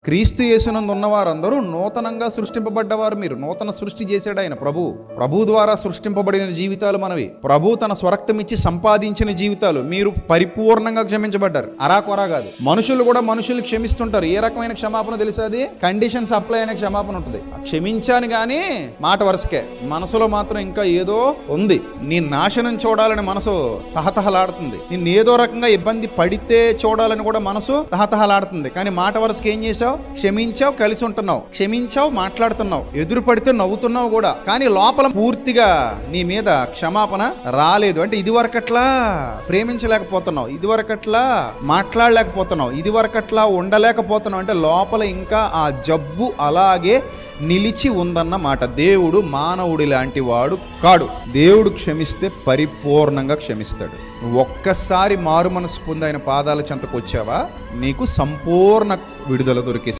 క్రీస్తు యేసునందు ఉన్నవారందరూ నూతనంగా సృష్టింపబడ్డవారు. మీరు నూతన సృష్టి చేశాడు ఆయన ప్రభు ద్వారా సృష్టింపబడిన జీవితాలు మనవి. ప్రభు తన స్వరక్తం ఇచ్చి సంపాదించిన జీవితాలు. మీరు పరిపూర్ణంగా క్షమించబడ్డారు, అరాకొరా కాదు. మనుషులు కూడా మనుషులు క్షమిస్తుంటారు. ఏ రకమైన క్షమాపణ తెలుసా? అది కండిషన్స్ అప్లై అయిన క్షమాపణ ఉంటుంది. క్షమించాను కానీ మాట వరుసకే, మనసులో మాత్రం ఇంకా ఏదో ఉంది. నీ నాశనం చూడాలని మనసు తహతహలాడుతుంది. నిన్ను ఏదో రకంగా ఇబ్బంది పడితే చూడాలని కూడా మనసు తహతహలాడుతుంది. కానీ మాట వరుసకి ఏం చేశావు? క్షమించావు, కలిసి ఉంటున్నావు, క్షమించావు, మాట్లాడుతున్నావు, ఎదురు పడితే నవ్వుతున్నావు కూడా. కానీ లోపల పూర్తిగా నీ మీద క్షమాపణ రాలేదు. అంటే ఇదివరకట్లా ప్రేమించలేకపోతున్నావు, ఇదివరకట్లా మాట్లాడలేకపోతున్నావు, ఇదివరకట్లా ఉండలేకపోతున్నావు. అంటే లోపల ఇంకా ఆ జబ్బు అలాగే నిలిచి ఉందన్నమాట. దేవుడు మానవుడి లాంటి వాడు కాడు. దేవుడు క్షమిస్తే పరిపూర్ణంగా క్షమిస్తాడు. ఒక్కసారి మారు మనసు పొంది ఆయన పాదాల చెంతకు వచ్చావా, నీకు సంపూర్ణ విడుదల దొరికే